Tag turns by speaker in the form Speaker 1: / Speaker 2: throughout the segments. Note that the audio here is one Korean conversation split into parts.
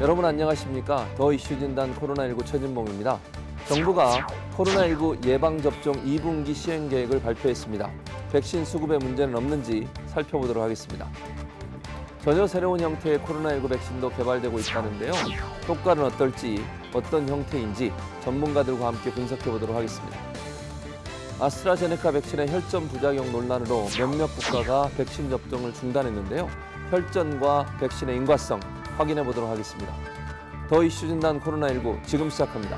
Speaker 1: 여러분 안녕하십니까? 더 이슈 진단 코로나19 최진봉입니다. 정부가 코로나19 예방접종 2분기 시행 계획을 발표했습니다. 백신 수급에 문제는 없는지 살펴보도록 하겠습니다. 전혀 새로운 형태의 코로나19 백신도 개발되고 있다는데요. 효과는 어떨지, 어떤 형태인지 전문가들과 함께 분석해보도록 하겠습니다. 아스트라제네카 백신의 혈전 부작용 논란으로 몇몇 국가가 백신 접종을 중단했는데요. 혈전과 백신의 인과성 확인해 보도록 하겠습니다. 더 이슈 진단 코로나19 지금 시작합니다.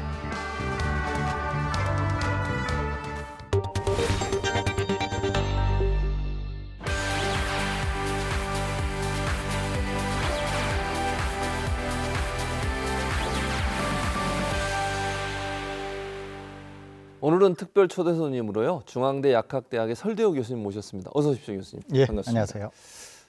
Speaker 1: 오늘은 특별 초대 손님으로요. 중앙대 약학대학의 설대호 교수님 모셨습니다. 어서 오십시오, 교수님.
Speaker 2: 예,
Speaker 1: 반갑습니다.
Speaker 2: 안녕하세요.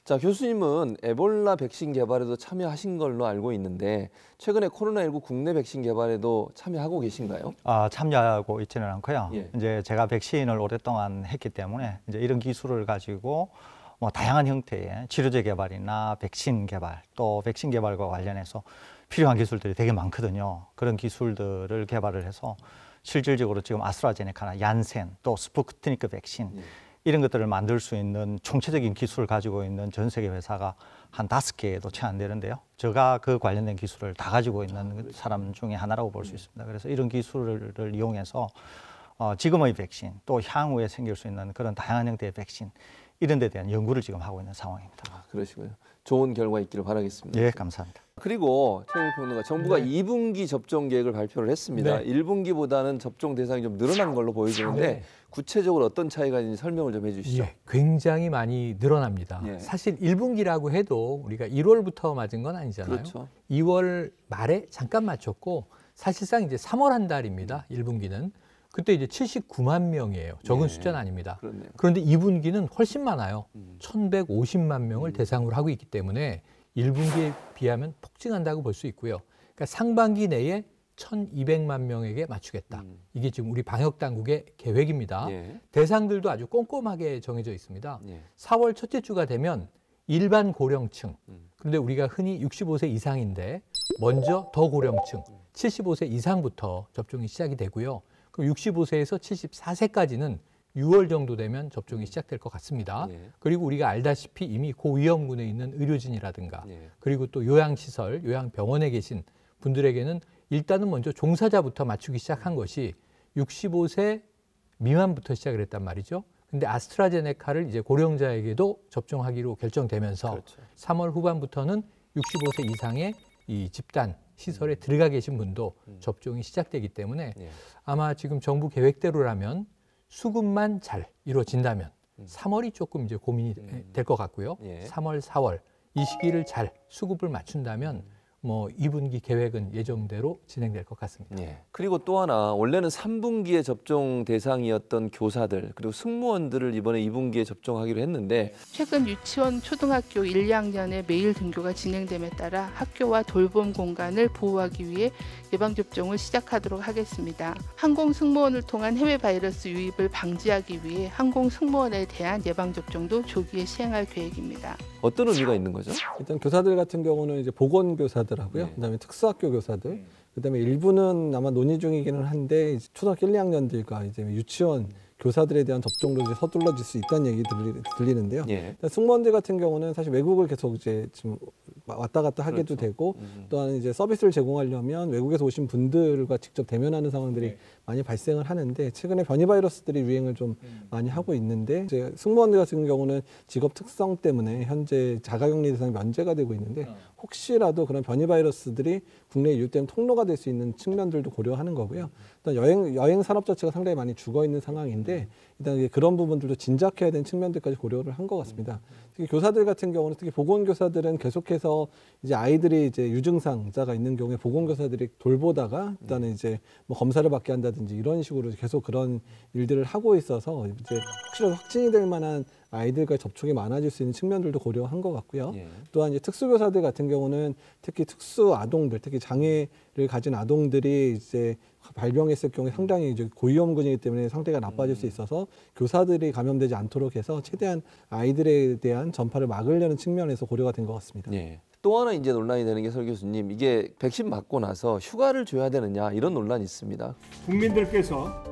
Speaker 1: 자, 교수님은 에볼라 백신 개발에도 참여하신 걸로 알고 있는데 최근에 코로나19 국내 백신 개발에도 참여하고 계신가요?
Speaker 2: 참여하고 있지는 않고요.
Speaker 1: 예.
Speaker 2: 이제 제가 백신을 오랫동안 했기 때문에 이제 이런 기술을 가지고 뭐 다양한 형태의 치료제 개발이나 백신 개발, 또 백신 개발과 관련해서 필요한 기술들이 되게 많거든요. 그런 기술들을 개발을 해서 실질적으로 지금 아스트라제네카나 얀센, 또 스푸트니크 백신 이런 것들을 만들 수 있는 총체적인 기술을 가지고 있는 전 세계 회사가 한 5개도 채 안 되는데요. 제가 그 관련된 기술을 다 가지고 있는 사람 중에 하나라고 볼 수 있습니다. 그래서 이런 기술을 이용해서 지금의 백신, 또 향후에 생길 수 있는 그런 다양한 형태의 백신 이런 데 대한 연구를 지금 하고 있는 상황입니다.
Speaker 1: 그러시고요. 좋은 결과 있기를 바라겠습니다.
Speaker 2: 예, 감사합니다.
Speaker 1: 그리고 최일 평론가, 정부가 2분기 접종 계획을 발표를 했습니다. 1분기보다는 접종 대상이 좀 늘어난 걸로 보여지는데 구체적으로 어떤 차이가 있는지 설명을 좀 해주시죠.
Speaker 3: 예, 굉장히 많이 늘어납니다.
Speaker 1: 예.
Speaker 3: 사실 1분기라고 해도 우리가 1월부터 맞은 건 아니잖아요.
Speaker 1: 그렇죠.
Speaker 3: 2월 말에 잠깐 맞췄고 사실상 이제 3월 한 달입니다. 1분기는. 그때 이제 79만 명이에요. 적은 숫자는 아닙니다.
Speaker 1: 그렇네요.
Speaker 3: 그런데 2분기는 훨씬 많아요. 1,150만 명을 대상으로 하고 있기 때문에 1분기에 비하면 폭증한다고 볼 수 있고요. 그러니까 상반기 내에 1,200만 명에게 맞추겠다. 이게 지금 우리 방역당국의 계획입니다.
Speaker 1: 예.
Speaker 3: 대상들도 아주 꼼꼼하게 정해져 있습니다.
Speaker 1: 예.
Speaker 3: 4월 첫째 주가 되면 일반 고령층, 그런데 우리가 흔히 65세 이상인데 먼저 더 고령층, 75세 이상부터 접종이 시작이 되고요. 그럼 65세에서 74세까지는 6월 정도 되면 접종이 시작될 것 같습니다.
Speaker 1: 예.
Speaker 3: 그리고 우리가 알다시피 이미 고위험군에 있는 의료진이라든가
Speaker 1: 예.
Speaker 3: 그리고 또 요양시설, 요양병원에 계신 분들에게는 일단은 먼저 종사자부터 맞추기 시작한 것이 65세 미만부터 시작을 했단 말이죠. 근데 아스트라제네카를 이제 고령자에게도 접종하기로 결정되면서
Speaker 1: 그렇죠.
Speaker 3: 3월 후반부터는 65세 이상의 이 집단 시설에 들어가 계신 분도 접종이 시작되기 때문에
Speaker 1: 예.
Speaker 3: 아마 지금 정부 계획대로라면 수급만 잘 이루어진다면 3월이 조금 이제 고민이 될 것 같고요.
Speaker 1: 예.
Speaker 3: 3월, 4월 이 시기를 잘 수급을 맞춘다면 뭐 2분기 계획은 예정대로 진행될 것 같습니다.
Speaker 1: 예. 그리고 또 하나, 원래는 3분기에 접종 대상이었던 교사들 그리고 승무원들을 이번에 2분기에 접종하기로 했는데
Speaker 4: 최근 유치원, 초등학교 1, 2학년의 매일 등교가 진행됨에 따라 학교와 돌봄 공간을 보호하기 위해 예방접종을 시작하도록 하겠습니다. 항공승무원을 통한 해외 바이러스 유입을 방지하기 위해 항공승무원에 대한 예방접종도 조기에 시행할 계획입니다.
Speaker 1: 어떤 의미가 있는 거죠?
Speaker 5: 일단 교사들 같은 경우는 이제 보건교사들하고요. 그다음에 특수학교 교사들, 그다음에 일부는 아마 논의 중이기는 한데 이제 초등학교 1, 2학년들과 이제 유치원 교사들에 대한 접종도 이제 서둘러질 수 있다는 얘기 들리는데요.
Speaker 1: 예.
Speaker 5: 승무원들 같은 경우는 사실 외국을 계속 이제 지금 왔다 갔다 하게도
Speaker 1: 그렇죠.
Speaker 5: 되고 또한 이제 서비스를 제공하려면 외국에서 오신 분들과 직접 대면하는 상황들이 많이 발생을 하는데 최근에 변이 바이러스들이 유행을 좀 많이 하고 있는데 이제 승무원들 같은 경우는 직업 특성 때문에 현재 자가격리 대상이 면제가 되고 있는데 혹시라도 그런 변이 바이러스들이 국내에 유입되는 통로가 될 수 있는 측면들도 고려하는 거고요. 일단 여행 산업 자체가 상당히 많이 죽어 있는 상황인데 일단 그런 부분들도 진작해야 되는 측면들까지 고려를 한 것 같습니다. 특히 교사들 같은 경우는 특히 보건교사들은 계속해서 이제 아이들이 이제 유증상자가 있는 경우에 보건교사들이 돌보다가 일단은 이제 뭐 검사를 받게 한다든지 이런 식으로 계속 그런 일들을 하고 있어서 이제 혹시라도 확진이 될 만한 아이들과 접촉이 많아질 수 있는 측면들도 고려한 것 같고요.
Speaker 1: 예.
Speaker 5: 또한 이제 특수교사들 같은 경우는 특히 특수 아동들, 특히 장애를 가진 아동들이 이제 발병했을 경우에 상당히 이제 고위험군이기 때문에 상태가 나빠질 수 있어서 교사들이 감염되지 않도록 해서 최대한 아이들에 대한 전파를 막으려는 측면에서 고려가 된 것 같습니다.
Speaker 1: 예. 또 하나 이제 논란이 되는 게 설 교수님, 이게 백신 맞고 나서 휴가를 줘야 되느냐 이런 논란이 있습니다.
Speaker 6: 국민들께서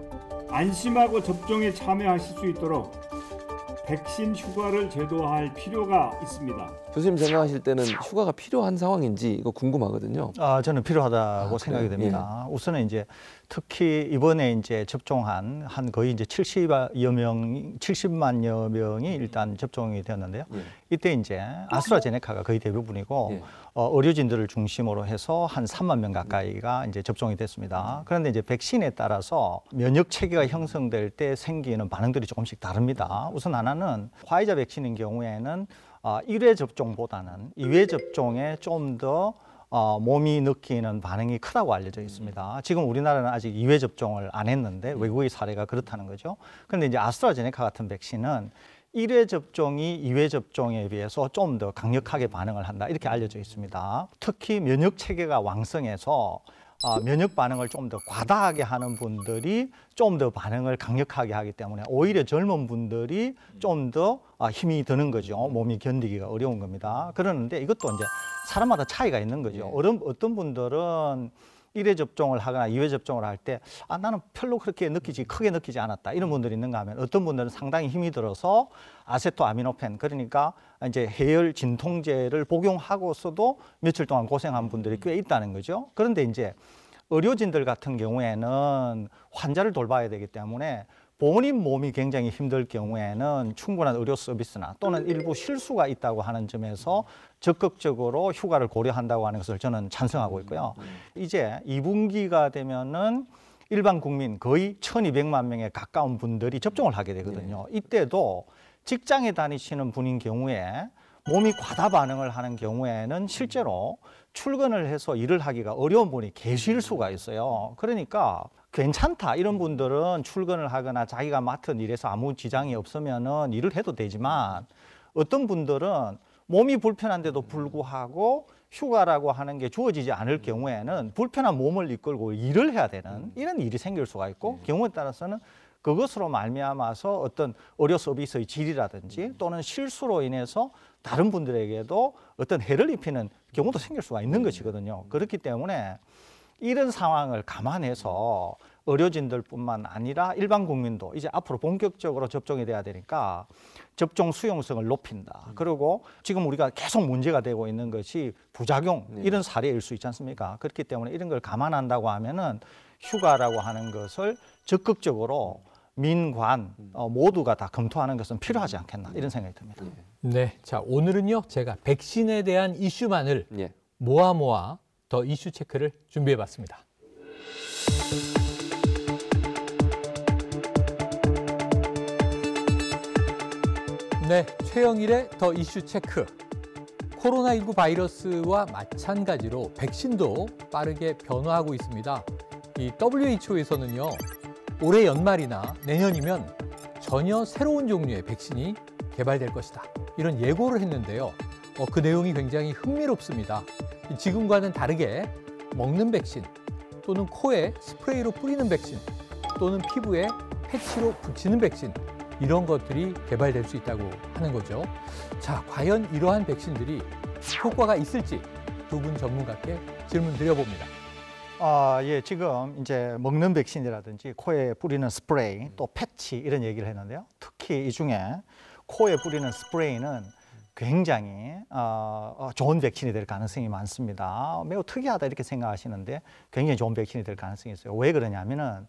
Speaker 6: 안심하고 접종에 참여하실 수 있도록 백신 휴가를 제도화할 필요가 있습니다.
Speaker 1: 교수님 생각하실 때는 휴가가 필요한 상황인지 이거 궁금하거든요.
Speaker 2: 저는 필요하다고
Speaker 1: 아,
Speaker 2: 생각이
Speaker 1: 그래요?
Speaker 2: 됩니다. 우선은 이제 특히 이번에 이제 접종한 한 거의 이제 70만여 명이 일단 접종이 되었는데요.
Speaker 1: 예.
Speaker 2: 이때 이제 아스트라제네카가 거의 대부분이고
Speaker 1: 예.
Speaker 2: 의료진들을 중심으로 해서 한 3만 명 가까이가 이제 접종이 됐습니다. 그런데 이제 백신에 따라서 면역 체계가 형성될 때 생기는 반응들이 조금씩 다릅니다. 우선 하나는 화이자 백신인 경우에는 1회 접종보다는 2회 접종에 좀 더 몸이 느끼는 반응이 크다고 알려져 있습니다. 지금 우리나라는 아직 2회 접종을 안 했는데 외국의 사례가 그렇다는 거죠. 그런데 이제 아스트라제네카 같은 백신은 1회 접종이 2회 접종에 비해서 좀 더 강력하게 반응을 한다 이렇게 알려져 있습니다. 특히 면역 체계가 왕성해서 면역 반응을 좀 더 과다하게 하는 분들이 좀 더 반응을 강력하게 하기 때문에 오히려 젊은 분들이 좀 더 힘이 드는 거죠. 몸이 견디기가 어려운 겁니다. 그러는데 이것도 이제 사람마다 차이가 있는 거죠. 어떤 분들은 1회 접종을 하거나 2회 접종을 할 때 나는 별로 그렇게 크게 느끼지 않았다 이런 분들이 있는가 하면 어떤 분들은 상당히 힘이 들어서 아세토아미노펜 그러니까 이제 해열 진통제를 복용하고서도 며칠 동안 고생한 분들이 꽤 있다는 거죠. 그런데 이제 의료진들 같은 경우에는 환자를 돌봐야 되기 때문에 본인 몸이 굉장히 힘들 경우에는 충분한 의료 서비스나 또는 일부 실수가 있다고 하는 점에서 적극적으로 휴가를 고려한다고 하는 것을 저는 찬성하고 있고요. 이제 2분기가 되면은 일반 국민 거의 1,200만 명에 가까운 분들이 접종을 하게 되거든요. 이때도 직장에 다니시는 분인 경우에 몸이 과다 반응을 하는 경우에는 실제로 출근을 해서 일을 하기가 어려운 분이 계실 수가 있어요. 그러니까 괜찮다 이런 분들은 출근을 하거나 자기가 맡은 일에서 아무 지장이 없으면은 일을 해도 되지만 어떤 분들은 몸이 불편한데도 불구하고 휴가라고 하는 게 주어지지 않을 경우에는 불편한 몸을 이끌고 일을 해야 되는 이런 일이 생길 수가 있고 경우에 따라서는 그것으로 말미암아서 어떤 의료 서비스의 질이라든지 또는 실수로 인해서 다른 분들에게도 어떤 해를 입히는 경우도 생길 수가 있는 것이거든요. 그렇기 때문에 이런 상황을 감안해서 의료진들뿐만 아니라 일반 국민도 이제 앞으로 본격적으로 접종이 돼야 되니까 접종 수용성을 높인다. 그리고 지금 우리가 계속 문제가 되고 있는 것이 부작용 이런 사례일 수 있지 않습니까? 그렇기 때문에 이런 걸 감안한다고 하면은 휴가라고 하는 것을 적극적으로 민관 모두가 다 검토하는 것은 필요하지 않겠나 이런 생각이 듭니다.
Speaker 3: 네, 자 오늘은요 제가 백신에 대한 이슈만을
Speaker 1: 예.
Speaker 3: 모아 더 이슈 체크를 준비해봤습니다. 네, 최영일의 더 이슈 체크. 코로나19 바이러스와 마찬가지로 백신도 빠르게 변화하고 있습니다. 이 WHO에서는요, 올해 연말이나 내년이면 전혀 새로운 종류의 백신이 개발될 것이다. 이런 예고를 했는데요. 그 내용이 굉장히 흥미롭습니다. 지금과는 다르게 먹는 백신 또는 코에 스프레이로 뿌리는 백신 또는 피부에 패치로 붙이는 백신 이런 것들이 개발될 수 있다고 하는 거죠. 자, 과연 이러한 백신들이 효과가 있을지 두 분 전문가께 질문 드려봅니다.
Speaker 2: 예, 지금 이제 먹는 백신이라든지 코에 뿌리는 스프레이 또 패치 이런 얘기를 했는데요. 특히 이 중에 코에 뿌리는 스프레이는 굉장히 좋은 백신이 될 가능성이 많습니다. 매우 특이하다 이렇게 생각하시는데 굉장히 좋은 백신이 될 가능성이 있어요. 왜 그러냐면은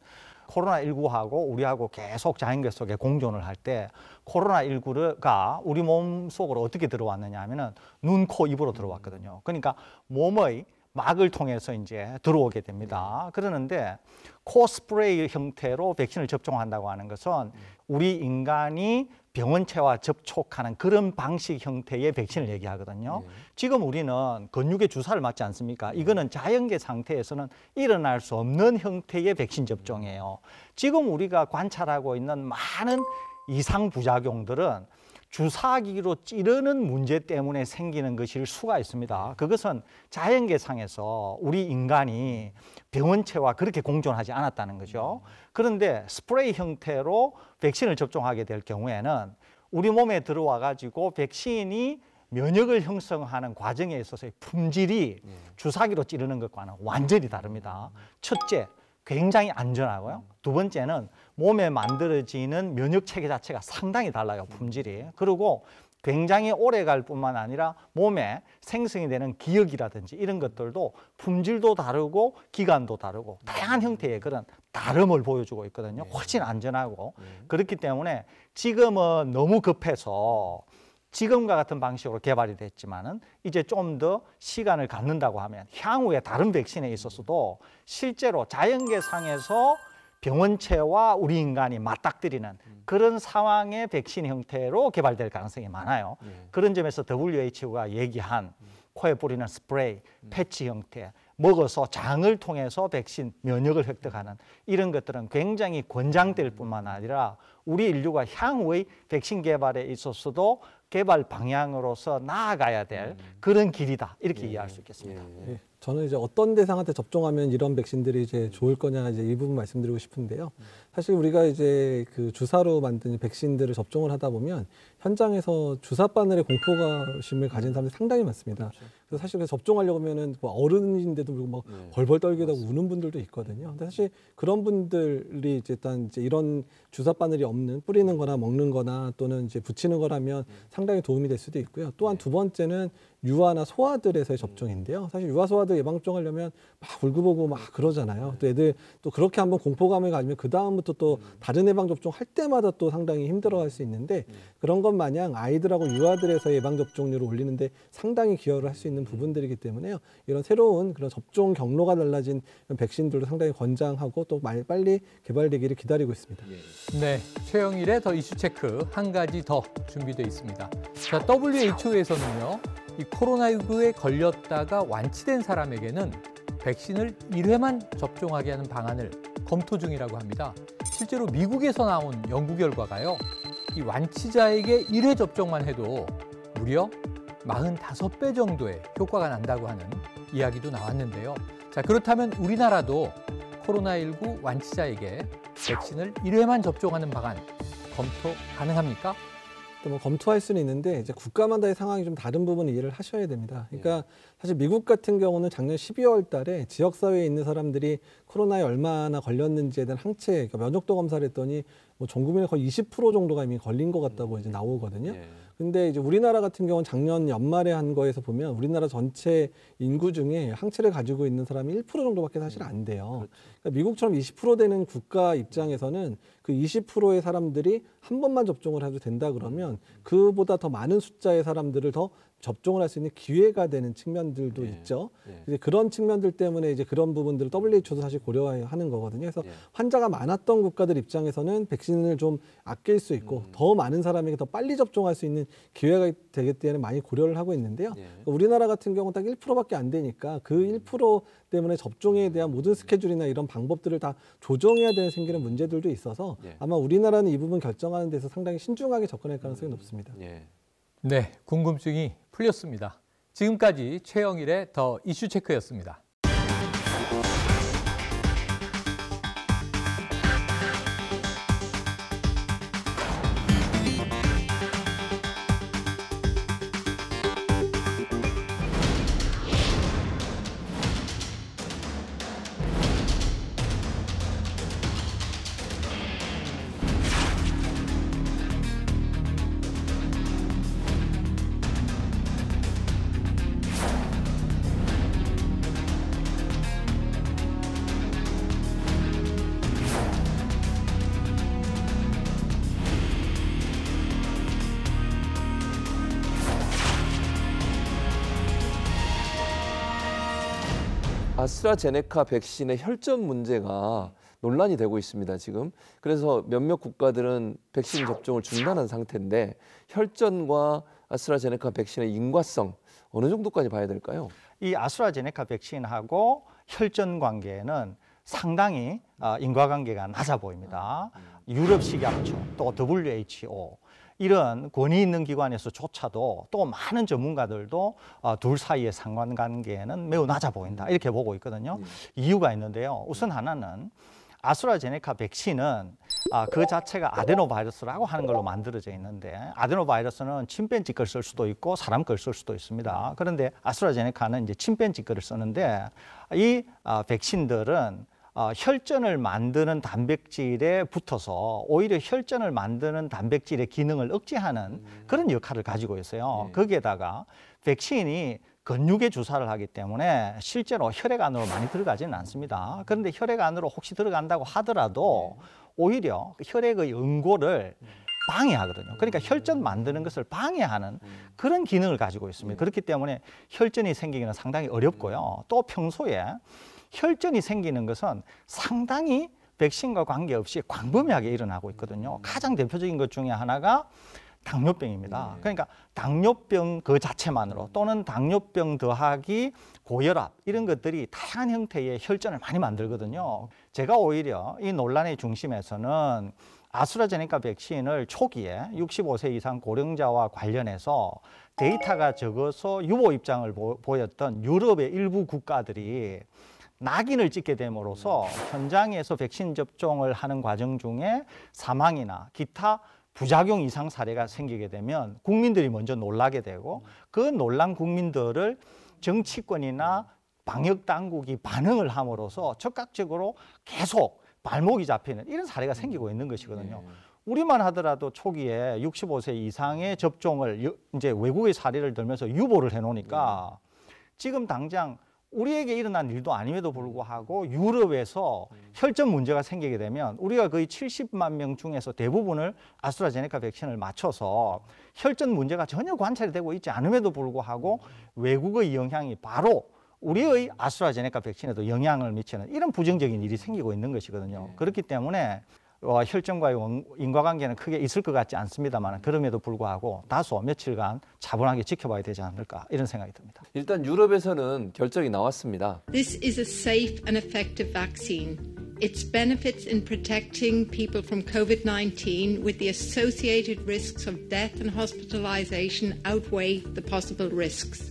Speaker 2: 코로나19하고 우리하고 계속 자연계 속에 공존을 할 때 코로나19가 우리 몸 속으로 어떻게 들어왔느냐 하면은 눈, 코, 입으로 들어왔거든요. 그러니까 몸의 막을 통해서 이제 들어오게 됩니다. 그러는데 코 스프레이 형태로 백신을 접종한다고 하는 것은 우리 인간이 병원체와 접촉하는 그런 방식 형태의 백신을 얘기하거든요. 지금 우리는 근육에 주사를 맞지 않습니까? 이거는 자연계 상태에서는 일어날 수 없는 형태의 백신 접종이에요. 지금 우리가 관찰하고 있는 많은 이상 부작용들은 주사기로 찌르는 문제 때문에 생기는 것일 수가 있습니다. 그것은 자연계상에서 우리 인간이 병원체와 그렇게 공존하지 않았다는 거죠. 그런데 스프레이 형태로 백신을 접종하게 될 경우에는 우리 몸에 들어와 가지고 백신이 면역을 형성하는 과정에 있어서의 품질이 주사기로 찌르는 것과는 완전히 다릅니다. 첫째, 굉장히 안전하고요. 두 번째는 몸에 만들어지는 면역 체계 자체가 상당히 달라요, 품질이. 그리고 굉장히 오래 갈 뿐만 아니라 몸에 생성이 되는 기억이라든지 이런 것들도 품질도 다르고 기간도 다르고 다양한 형태의 그런 다름을 보여주고 있거든요. 훨씬 안전하고. 그렇기 때문에 지금은 너무 급해서 지금과 같은 방식으로 개발이 됐지만은 이제 좀 더 시간을 갖는다고 하면 향후에 다른 백신에 있어서도 실제로 자연계상에서 병원체와 우리 인간이 맞닥뜨리는 그런 상황의 백신 형태로 개발될 가능성이 많아요. 그런 점에서 WHO가 얘기한 코에 뿌리는 스프레이, 패치 형태, 먹어서 장을 통해서 백신 면역을 획득하는 이런 것들은 굉장히 권장될 뿐만 아니라 우리 인류가 향후의 백신 개발에 있어서도 개발 방향으로서 나아가야 될 그런 길이다, 이렇게 이해할 수 있겠습니다.
Speaker 5: 예, 저는 이제 어떤 대상한테 접종하면 이런 백신들이 이제 좋을 거냐 이제 이 부분 말씀드리고 싶은데요. 사실 우리가 이제 그 주사로 만든 백신들을 접종을 하다 보면 현장에서 주사 바늘에 공포심을 가진 사람들이 상당히 많습니다. 그래서 사실 접종하려고 하면은 뭐 어른인데도 막 벌벌 떨기도 하고 우는 분들도 있거든요. 근데 사실 그런 분들이 이제 일단 이제 이런 주사 바늘이 없는 뿌리는 거나 먹는 거나 또는 이제 붙이는 거라면 상당히 도움이 될 수도 있고요. 또한 두 번째는 유아나 소아들에서의 접종인데요. 사실 유아 소아들 예방 접종하려면 막 울고보고 막 그러잖아요. 또 애들 또 그렇게 한번 공포감을 가지면 그 다음부터 또 다른 예방 접종 할 때마다 또 상당히 힘들어할 수 있는데 그런 것 마냥 아이들하고 유아들에서 예방 접종률을 올리는데 상당히 기여를 할 수 있는 부분들이기 때문에요. 이런 새로운 그런 접종 경로가 달라진 백신들도 상당히 권장하고 또 빨리 개발되기를 기다리고 있습니다.
Speaker 3: 네, 최영일의 더 이슈 체크 한 가지 더 준비되어 있습니다. 자, WHO에서는요, 이 코로나19에 걸렸다가 완치된 사람에게는 백신을 1회만 접종하게 하는 방안을 검토 중이라고 합니다. 실제로 미국에서 나온 연구 결과가요, 이 완치자에게 1회 접종만 해도 무려 45배 정도의 효과가 난다고 하는 이야기도 나왔는데요. 자, 그렇다면 우리나라도 코로나19 완치자에게 백신을 1회만 접종하는 방안 검토 가능합니까?
Speaker 5: 또 뭐 검토할 수는 있는데 이제 국가마다의 상황이 좀 다른 부분을 이해를 하셔야 됩니다. 그러니까 사실 미국 같은 경우는 작년 12월 달에 지역사회에 있는 사람들이 코로나에 얼마나 걸렸는지에 대한 항체, 그러니까 면역도 검사를 했더니 뭐 전 국민의 거의 20% 정도가 이미 걸린 것 같다고 이제 나오거든요. 근데 이제 우리나라 같은 경우는 작년 연말에 한 거에서 보면 우리나라 전체 인구 중에 항체를 가지고 있는 사람이 1% 정도밖에 사실 안 돼요. 그러니까 미국처럼 20% 되는 국가 입장에서는 그 20%의 사람들이 한 번만 접종을 해도 된다 그러면 그보다 더 많은 숫자의 사람들을 더 접종을 할 수 있는 기회가 되는 측면들도 있죠. 이제 그런 측면들 때문에 이제 그런 부분들을 WHO도 사실 고려하는 거거든요. 그래서 환자가 많았던 국가들 입장에서는 백신을 좀 아낄 수 있고 더 많은 사람에게 더 빨리 접종할 수 있는 기회가 되기 때문에 많이 고려를 하고 있는데요. 그러니까 우리나라 같은 경우는 딱 1%밖에 안 되니까 그 1% 때문에 접종에 대한 모든 스케줄이나 이런 방법들을 다 조정해야 되는 생기는 문제들도 있어서 아마 우리나라는 이 부분 결정하는 데서 상당히 신중하게 접근할 가능성이 높습니다.
Speaker 3: 네, 궁금증이 풀렸습니다. 지금까지 최영일의 더 이슈 체크였습니다.
Speaker 1: 아스트라제네카 백신의 혈전 문제가 논란이 되고 있습니다, 지금. 그래서 몇몇 국가들은 백신 접종을 중단한 상태인데 혈전과 아스트라제네카 백신의 인과성 어느 정도까지 봐야 될까요?
Speaker 2: 이 아스트라제네카 백신하고 혈전 관계는 상당히 인과관계가 낮아 보입니다. 유럽 식약처 또 WHO 이런 권위 있는 기관에서조차도 또 많은 전문가들도 둘 사이의 상관관계는 매우 낮아 보인다 이렇게 보고 있거든요. 이유가 있는데요. 우선 하나는 아스트라제네카 백신은 그 자체가 아데노바이러스라고 하는 걸로 만들어져 있는데 아데노바이러스는 침팬지 걸 쓸 수도 있고 사람 걸 쓸 수도 있습니다. 그런데 아스트라제네카는 이제 침팬지 거를 쓰는데 이 백신들은 혈전을 만드는 단백질에 붙어서 오히려 혈전을 만드는 단백질의 기능을 억제하는 그런 역할을 가지고 있어요. 거기에다가 백신이 근육에 주사를 하기 때문에 실제로 혈액 안으로 많이 들어가지는 않습니다. 그런데 혈액 안으로 혹시 들어간다고 하더라도 오히려 혈액의 응고를 방해하거든요. 그러니까 혈전 만드는 것을 방해하는 그런 기능을 가지고 있습니다. 그렇기 때문에 혈전이 생기기는 상당히 어렵고요. 또 평소에 혈전이 생기는 것은 상당히 백신과 관계없이 광범위하게 일어나고 있거든요. 가장 대표적인 것 중에 하나가 당뇨병입니다. 그러니까 당뇨병 그 자체만으로 또는 당뇨병 더하기 고혈압 이런 것들이 다양한 형태의 혈전을 많이 만들거든요. 제가 오히려 이 논란의 중심에서는 아스트라제네카 백신을 초기에 65세 이상 고령자와 관련해서 데이터가 적어서 유보 입장을 보였던 유럽의 일부 국가들이 낙인을 찍게 됨으로써 현장에서 백신 접종을 하는 과정 중에 사망이나 기타 부작용 이상 사례가 생기게 되면 국민들이 먼저 놀라게 되고 그 놀란 국민들을 정치권이나 방역 당국이 반응을 함으로써 적극적으로 계속 발목이 잡히는 이런 사례가 생기고 있는 것이거든요. 우리만 하더라도 초기에 65세 이상의 접종을 이제 외국의 사례를 들면서 유보를 해놓으니까 지금 당장 우리에게 일어난 일도 아님에도 불구하고 유럽에서 혈전 문제가 생기게 되면 우리가 거의 70만 명 중에서 대부분을 아스트라제네카 백신을 맞춰서 혈전 문제가 전혀 관찰이 되고 있지 않음에도 불구하고 외국의 영향이 바로 우리의 아스트라제네카 백신에도 영향을 미치는 이런 부정적인 일이 생기고 있는 것이거든요. 그렇기 때문에 혈전과의 인과관계는 크게 있을 것 같지 않습니다만 그럼에도 불구하고 다소 며칠간 차분하게 지켜봐야 되지 않을까 이런 생각이 듭니다.
Speaker 1: 일단 유럽에서는 결정이 나왔습니다.
Speaker 7: This is a safe and effective vaccine. Its benefits in protecting people from COVID-19 with the associated risks of death and hospitalization outweigh the possible risks.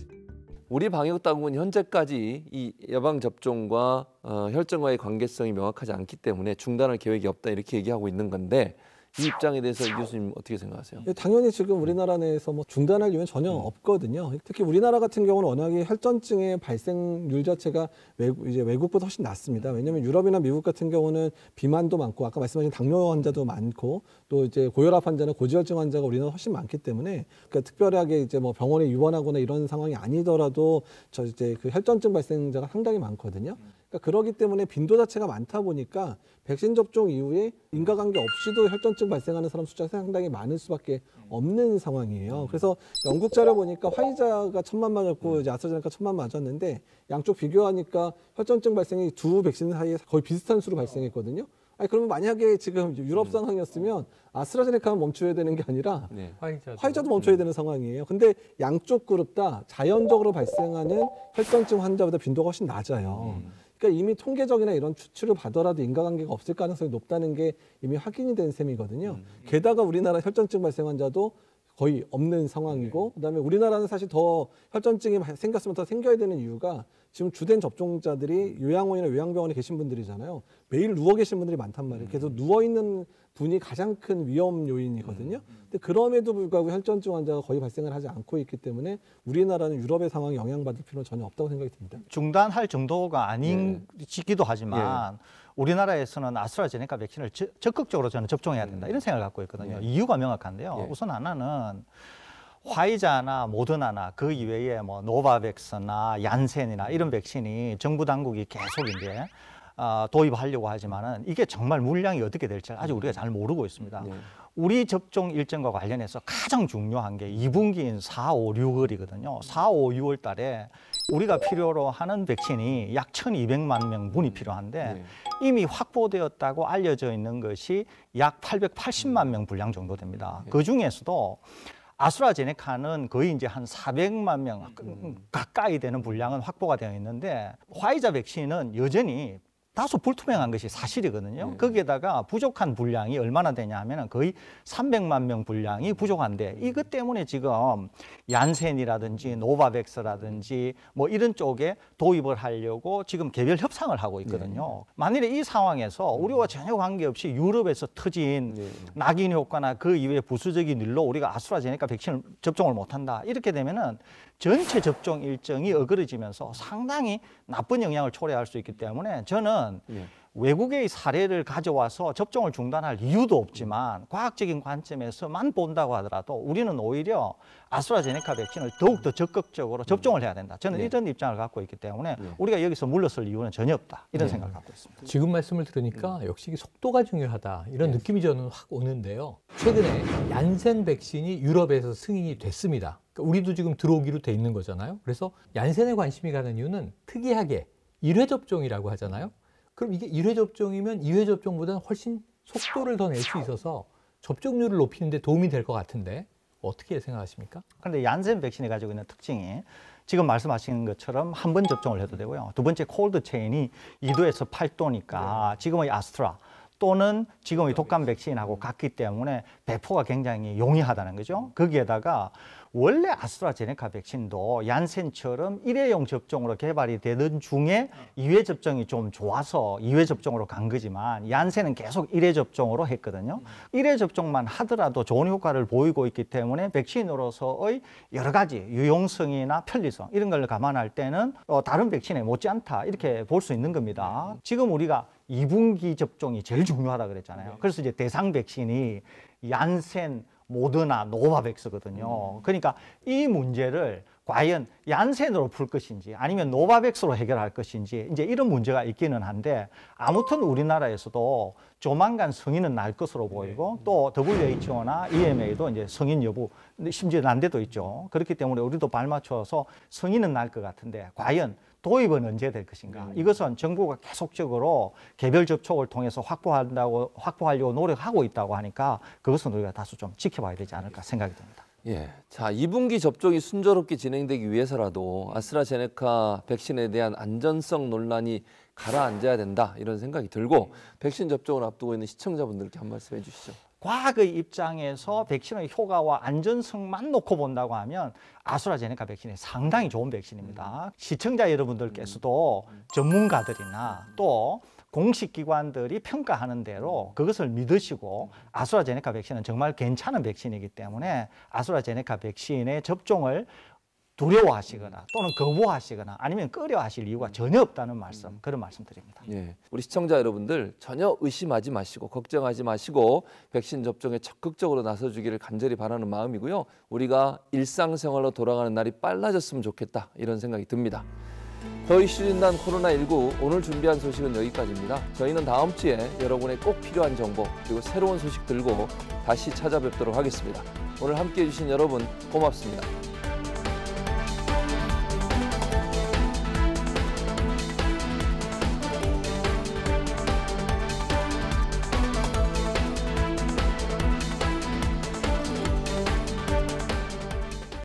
Speaker 1: 우리 방역당국은 현재까지 이 예방접종과 혈전과의 관계성이 명확하지 않기 때문에 중단할 계획이 없다 이렇게 얘기하고 있는 건데 이 입장에 대해서 이 교수님 어떻게 생각하세요?
Speaker 5: 당연히 지금 우리나라 내에서 뭐 중단할 이유는 전혀 없거든요. 특히 우리나라 같은 경우는 워낙에 혈전증의 발생률 자체가 외국보다 훨씬 낮습니다. 왜냐하면 유럽이나 미국 같은 경우는 비만도 많고 아까 말씀하신 당뇨 환자도 많고 또 이제 고혈압 환자나 고지혈증 환자가 우리나라 훨씬 많기 때문에 그러니까 특별하게 이제 뭐 병원에 입원하거나 이런 상황이 아니더라도 이제 그 혈전증 발생자가 상당히 많거든요. 그러니까 그러기 때문에 빈도 자체가 많다 보니까 백신 접종 이후에 인과관계 없이도 혈전증 발생하는 사람 숫자가 상당히 많을 수밖에 없는 상황이에요. 그래서 영국 자료 보니까 화이자가 1,000만 맞았고 이제 아스트라제네카 1,000만 맞았는데 양쪽 비교하니까 혈전증 발생이 두 백신 사이에 거의 비슷한 수로 발생했거든요. 아니 그러면 만약에 지금 유럽 상황이었으면 아스트라제네카만 멈춰야 되는 게 아니라 화이자도 멈춰야 되는 상황이에요. 근데 양쪽 그룹 다 자연적으로 발생하는 혈전증 환자보다 빈도가 훨씬 낮아요. 그러니까 이미 통계적이나 이런 추출을 받더라도 인과관계가 없을 가능성이 높다는 게 이미 확인이 된 셈이거든요. 게다가 우리나라 혈전증 발생 환자도 거의 없는 상황이고 그다음에 우리나라는 사실 더 혈전증이 생겼으면 더 생겨야 되는 이유가 지금 주된 접종자들이 요양원이나 요양병원에 계신 분들이잖아요. 매일 누워 계신 분들이 많단 말이에요. 그래서 누워 있는 분이 가장 큰 위험 요인이거든요. 근데 그럼에도 불구하고 혈전증 환자가 거의 발생을 하지 않고 있기 때문에 우리나라는 유럽의 상황에 영향받을 필요는 전혀 없다고 생각이 듭니다.
Speaker 2: 중단할 정도가 아니기도 하지만 우리나라에서는 아스트라제네카 백신을 적극적으로 저는 접종해야 된다 이런 생각을 갖고 있거든요. 이유가 명확한데요. 우선 하나는 화이자나 모더나나 그 이외에 뭐 노바백스나 얀센이나 이런 백신이 정부 당국이 계속 이제 도입하려고 하지만은 이게 정말 물량이 어떻게 될지 아직 우리가 잘 모르고 있습니다. 우리 접종 일정과 관련해서 가장 중요한 게 2분기인 4, 5, 6월이거든요. 4, 5, 6월 달에 우리가 필요로 하는 백신이 약 1,200만 명분이 필요한데 이미 확보되었다고 알려져 있는 것이 약 880만 명 분량 정도 됩니다. 그 중에서도 아스트라제네카는 거의 이제 한 400만 명 가까이 되는 분량은 확보가 되어 있는데 화이자 백신은 여전히 다소 불투명한 것이 사실이거든요. 거기에다가 부족한 분량이 얼마나 되냐 하면 거의 300만 명 분량이 부족한데 이것 때문에 지금 얀센이라든지 노바백스라든지 뭐 이런 쪽에 도입을 하려고 지금 개별 협상을 하고 있거든요. 만일에 이 상황에서 우리와 전혀 관계없이 유럽에서 터진 낙인 효과나 그 이외의 부수적인 일로 우리가 아스트라제네카 백신을 접종을 못한다. 이렇게 되면은 전체 접종 일정이 어그러지면서 상당히 나쁜 영향을 초래할 수 있기 때문에 저는 외국의 사례를 가져와서 접종을 중단할 이유도 없지만 과학적인 관점에서만 본다고 하더라도 우리는 오히려 아스트라제네카 백신을 더욱더 적극적으로 접종을 해야 된다. 저는 이런 입장을 갖고 있기 때문에 우리가 여기서 물러설 이유는 전혀 없다. 이런 생각을 갖고 있습니다.
Speaker 3: 지금 말씀을 들으니까 역시 속도가 중요하다 이런 느낌이 저는 확 오는데요. 최근에 얀센 백신이 유럽에서 승인이 됐습니다. 그러니까 우리도 지금 들어오기로 돼 있는 거잖아요. 그래서 얀센에 관심이 가는 이유는 특이하게 1회 접종이라고 하잖아요. 그럼 이게 1회 접종이면 2회 접종보다는 훨씬 속도를 더 낼 수 있어서 접종률을 높이는 데 도움이 될 것 같은데 어떻게 생각하십니까?
Speaker 2: 그런데 얀센 백신이 가지고 있는 특징이 지금 말씀하신 것처럼 한 번 접종을 해도 되고요. 두 번째 콜드 체인이 2도에서 8도니까 지금의 아스트라 또는 지금의 독감 백신하고 같기 때문에 배포가 굉장히 용이하다는 거죠. 거기에다가 원래 아스트라제네카 백신도 얀센처럼 1회용 접종으로 개발이 되던 중에 2회 접종이 좀 좋아서 2회 접종으로 간 거지만 얀센은 계속 1회 접종으로 했거든요. 1회 접종만 하더라도 좋은 효과를 보이고 있기 때문에 백신으로서의 여러 가지 유용성이나 편리성 이런 걸 감안할 때는 다른 백신에 못지않다 이렇게 볼 수 있는 겁니다. 지금 우리가 2분기 접종이 제일 중요하다 그랬잖아요. 그래서 이제 대상 백신이 얀센, 모더나, 노바백스거든요. 그러니까 이 문제를 과연 얀센으로 풀 것인지 아니면 노바백스로 해결할 것인지 이제 이런 문제가 있기는 한데 아무튼 우리나라에서도 조만간 승인은 날 것으로 보이고 또 WHO나 EMA도 이제 승인 여부 심지어 난 데도 있죠. 그렇기 때문에 우리도 발맞춰서 승인은 날 것 같은데 과연 도입은 언제 될 것인가? 이것은 정부가 계속적으로 개별 접촉을 통해서 확보하려고 노력하고 있다고 하니까 그것은 우리가 다소 좀 지켜봐야 되지 않을까 생각이 듭니다.
Speaker 1: 예, 자 2분기 접종이 순조롭게 진행되기 위해서라도 아스트라제네카 백신에 대한 안전성 논란이 가라앉아야 된다 이런 생각이 들고 백신 접종을 앞두고 있는 시청자분들께 한 말씀 해주시죠.
Speaker 2: 과학의 입장에서 백신의 효과와 안전성만 놓고 본다고 하면 아스트라제네카 백신이 상당히 좋은 백신입니다. 시청자 여러분들께서도 전문가들이나 또 공식 기관들이 평가하는 대로 그것을 믿으시고 아스트라제네카 백신은 정말 괜찮은 백신이기 때문에 아스트라제네카 백신의 접종을 두려워하시거나 또는 거부하시거나 아니면 꺼려하실 이유가 전혀 없다는 말씀, 그런 말씀 드립니다.
Speaker 1: 예, 우리 시청자 여러분들 전혀 의심하지 마시고 걱정하지 마시고 백신 접종에 적극적으로 나서주기를 간절히 바라는 마음이고요. 우리가 일상생활로 돌아가는 날이 빨라졌으면 좋겠다 이런 생각이 듭니다. 더 이슈 진단 코로나19 오늘 준비한 소식은 여기까지입니다. 저희는 다음 주에 여러분의 꼭 필요한 정보 그리고 새로운 소식 들고 다시 찾아뵙도록 하겠습니다. 오늘 함께해 주신 여러분 고맙습니다.